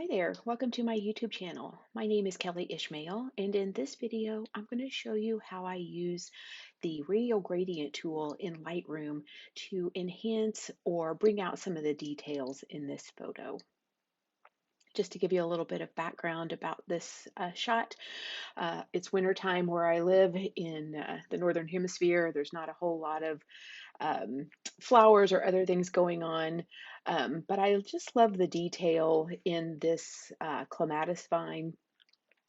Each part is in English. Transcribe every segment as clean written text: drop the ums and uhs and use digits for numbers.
Hi there, welcome to my YouTube channel. My name is Kelly Ishmael, and in this video, I'm going to show you how I use the Radial Gradient tool in Lightroom to enhance or bring out some of the details in this photo. Just to give you a little bit of background about this shot, it's wintertime where I live in the Northern Hemisphere. There's not a whole lot of um, flowers or other things going on. But I just love the detail in this clematis vine.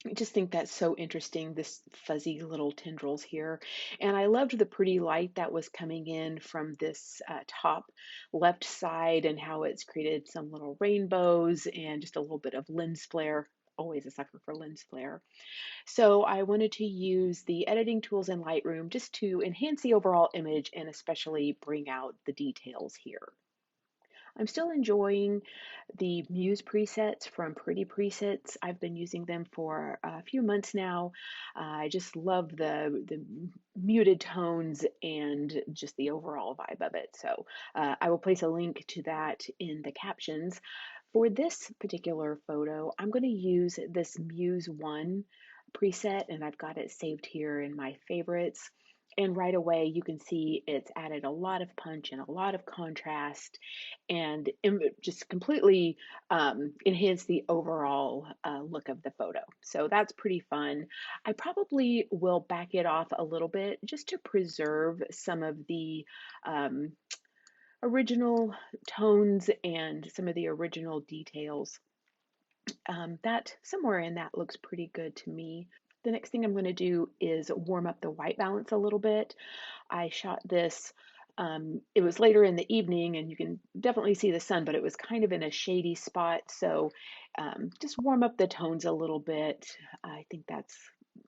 I just think that's so interesting, this fuzzy little tendrils here. And I loved the pretty light that was coming in from this top left side and how it's created some little rainbows and just a little bit of lens flare. Always a sucker for lens flare. So I wanted to use the editing tools in Lightroom just to enhance the overall image and especially bring out the details here. I'm still enjoying the Muse presets from Pretty Presets. I've been using them for a few months now. I just love the muted tones and just the overall vibe of it. So I will place a link to that in the captions. For this particular photo, I'm going to use this Muse 1 preset, and I've got it saved here in my favorites. And right away, you can see it's added a lot of punch and a lot of contrast and just completely enhance the overall look of the photo. So that's pretty fun. I probably will back it off a little bit just to preserve some of the um, original tones and some of the original details. That somewhere in that looks pretty good to me. The next thing I'm going to do is warm up the white balance a little bit. I shot this, it was later in the evening and you can definitely see the sun, but it was kind of in a shady spot. So just warm up the tones a little bit. I think that's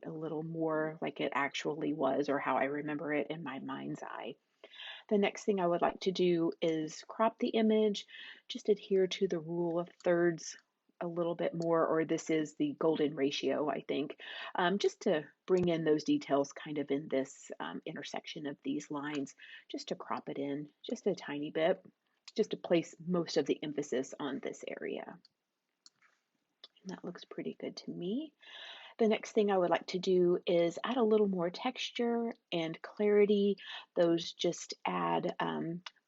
a little more like it actually was or how I remember it in my mind's eye. The next thing I would like to do is crop the image, just adhere to the rule of thirds a little bit more, or this is the golden ratio, I think, just to bring in those details kind of in this intersection of these lines, just to crop it in just a tiny bit, just to place most of the emphasis on this area. And that looks pretty good to me. The next thing I would like to do is add a little more texture and clarity. Those just add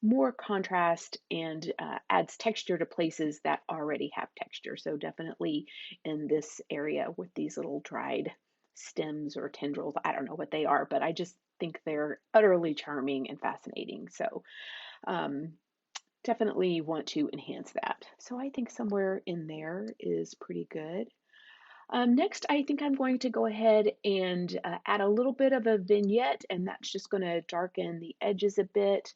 more contrast and adds texture to places that already have texture. So definitely in this area with these little dried stems or tendrils, I don't know what they are, but I just think they're utterly charming and fascinating. So um, definitely want to enhance that. So I think somewhere in there is pretty good. Next, I think I'm going to go ahead and add a little bit of a vignette, and that's just going to darken the edges a bit.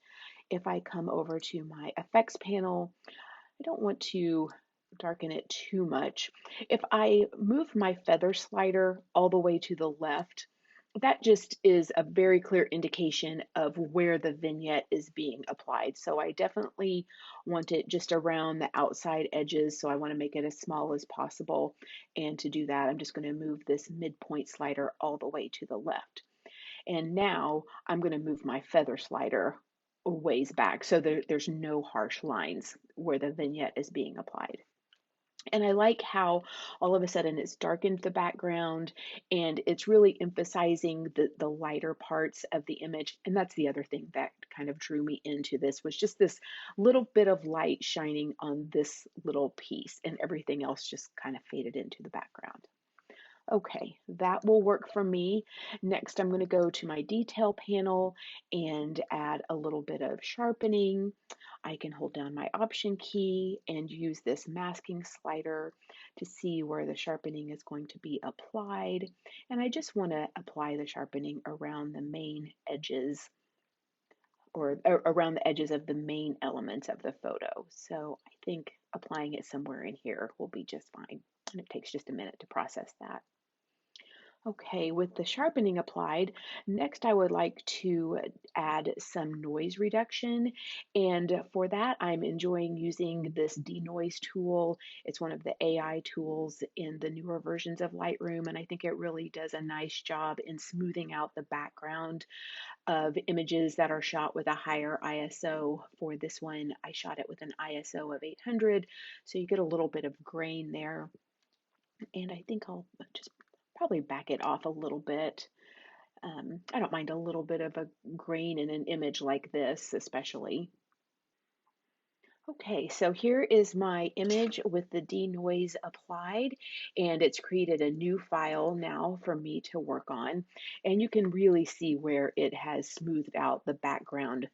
If I come over to my effects panel, I don't want to darken it too much. If I move my feather slider all the way to the left, that just is a very clear indication of where the vignette is being applied. So I definitely want it just around the outside edges. So I want to make it as small as possible. And to do that, I'm just going to move this midpoint slider all the way to the left. And now I'm going to move my feather slider a ways back so there's no harsh lines where the vignette is being applied. And I like how all of a sudden it's darkened the background and it's really emphasizing the lighter parts of the image. And that's the other thing that kind of drew me into this was just this little bit of light shining on this little piece and everything else just kind of faded into the background. Okay, that will work for me. Next, I'm going to go to my detail panel and add a little bit of sharpening. I can hold down my option key and use this masking slider to see where the sharpening is going to be applied. And I just want to apply the sharpening around the main edges or around the edges of the main elements of the photo. So I think applying it somewhere in here will be just fine. And it takes just a minute to process that. Okay, with the sharpening applied, next I would like to add some noise reduction. And for that, I'm enjoying using this denoise tool. It's one of the AI tools in the newer versions of Lightroom, and I think it really does a nice job in smoothing out the background of images that are shot with a higher ISO. For this one, I shot it with an ISO of 800, so you get a little bit of grain there. And I think I'll just probably back it off a little bit. I don't mind a little bit of a grain in an image like this, especially. Okay, so here is my image with the denoise applied, and it's created a new file now for me to work on. And you can really see where it has smoothed out the background,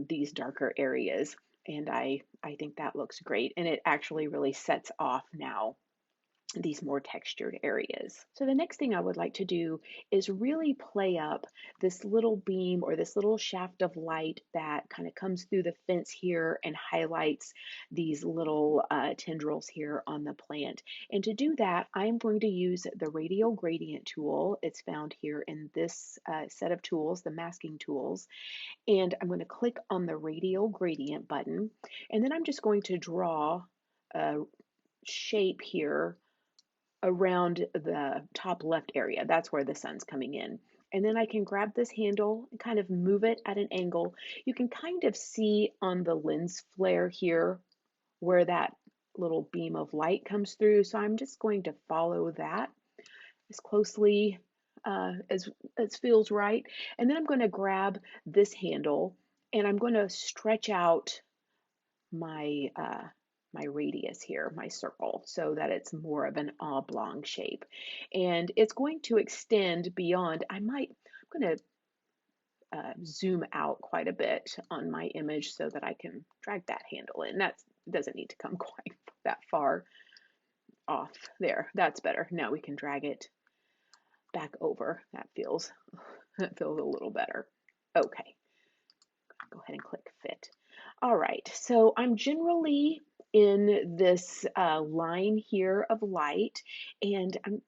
these darker areas. And I think that looks great. And it actually really sets off now these more textured areas. So the next thing I would like to do is really play up this little beam or this little shaft of light that kind of comes through the fence here and highlights these little tendrils here on the plant. And to do that, I'm going to use the Radial Gradient tool. It's found here in this set of tools, the masking tools. And I'm going to click on the Radial Gradient button. And then I'm just going to draw a shape here around the top left area. That's where the sun's coming in. And then I can grab this handle and kind of move it at an angle. You can kind of see on the lens flare here where that little beam of light comes through. So I'm just going to follow that as closely as feels right. And then I'm going to grab this handle and I'm going to stretch out my my radius here, my circle, so that it's more of an oblong shape. And it's going to extend beyond, I'm going to zoom out quite a bit on my image so that I can drag that handle in. That doesn't need to come quite that far off there. That's better. Now we can drag it back over. That feels a little better. Okay, go ahead and click fit. All right, so I'm generally in this line here of light, and I'm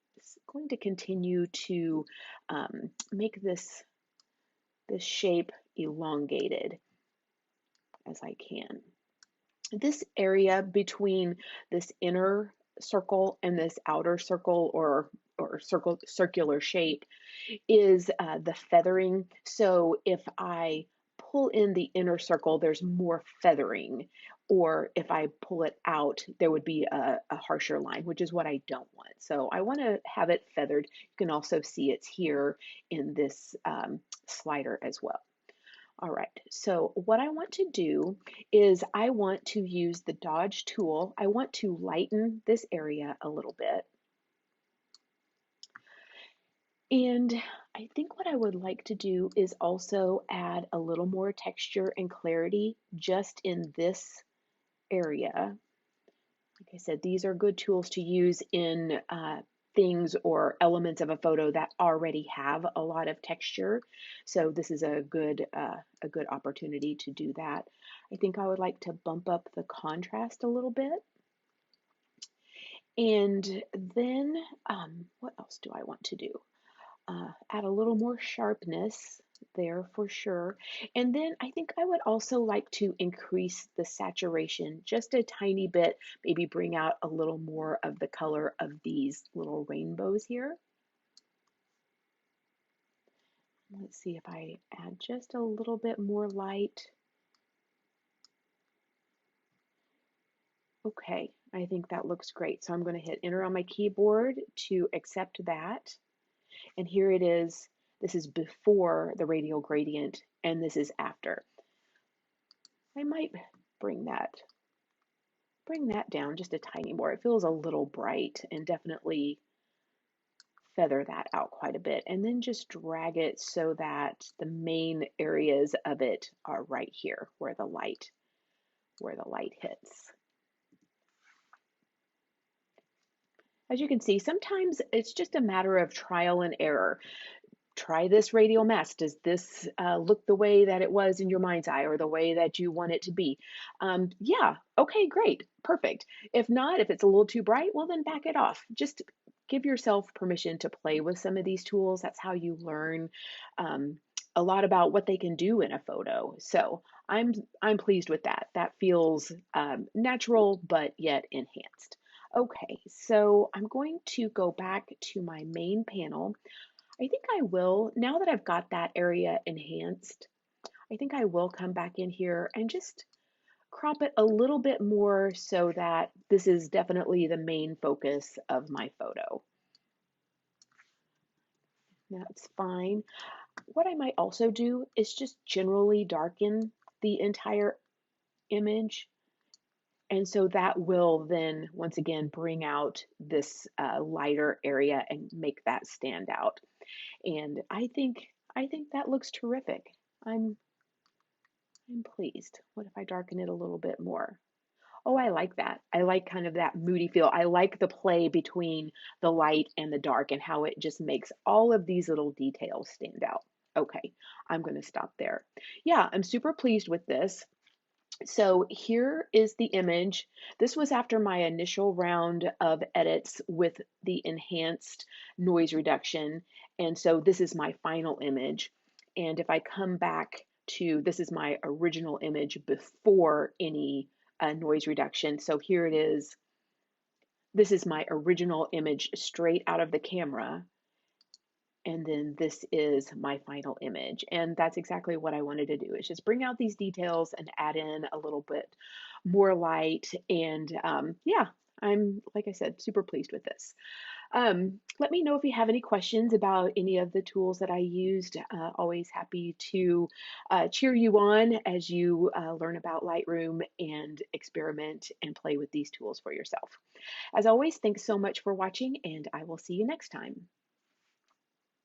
going to continue to make this shape elongated as I can. This area between this inner circle and this outer circle or circular shape is the feathering. So if I pull in the inner circle, there's more feathering. Or if I pull it out, there would be a harsher line, which is what I don't want. So I want to have it feathered. You can also see it's here in this slider as well. All right, so what I want to do is I want to use the Dodge tool. I want to lighten this area a little bit. And I think what I would like to do is also add a little more texture and clarity just in this area. Like I said, these are good tools to use in things or elements of a photo that already have a lot of texture. So this is a good opportunity to do that. I think I would like to bump up the contrast a little bit. And then what else do I want to do? Add a little more sharpness there for sure. And then I think I would also like to increase the saturation just a tiny bit, maybe bring out a little more of the color of these little rainbows here. Let's see if I add just a little bit more light. Okay, I think that looks great. So I'm going to hit enter on my keyboard to accept that. And here it is. This is before the radial gradient, and this is after. I might bring that down just a tiny more. It feels a little bright, and definitely feather that out quite a bit. And then just drag it so that the main areas of it are right here where the light hits. As you can see, sometimes it's just a matter of trial and error. Try this radial mask. Does this look the way that it was in your mind's eye or the way that you want it to be? Yeah, okay, great, perfect. If not, if it's a little too bright, well then back it off. Just give yourself permission to play with some of these tools. That's how you learn um, a lot about what they can do in a photo. So I'm pleased with that. That feels natural, but yet enhanced. Okay, so I'm going to go back to my main panel. I think I will, now that I've got that area enhanced, I think I will come back in here and just crop it a little bit more so that this is definitely the main focus of my photo. That's fine. What I might also do is just generally darken the entire image. And so that will then, once again, bring out this lighter area and make that stand out. And I think that looks terrific. I'm I'm pleased. What if I darken it a little bit more? Oh, I like that. I like kind of that moody feel. I like the play between the light and the dark and how it just makes all of these little details stand out. Okay, I'm going to stop there. Yeah, I'm super pleased with this. So here is the image. This was after my initial round of edits with the enhanced noise reduction. And so this is my final image. And if I come back to, this is my original image before any noise reduction. So here it is. This is my original image straight out of the camera. And then this is my final image. And that's exactly what I wanted to do, is just bring out these details and add in a little bit more light. And yeah, I'm, like I said, super pleased with this. Let me know if you have any questions about any of the tools that I used. Always happy to cheer you on as you learn about Lightroom and experiment and play with these tools for yourself. As always, thanks so much for watching, and I will see you next time.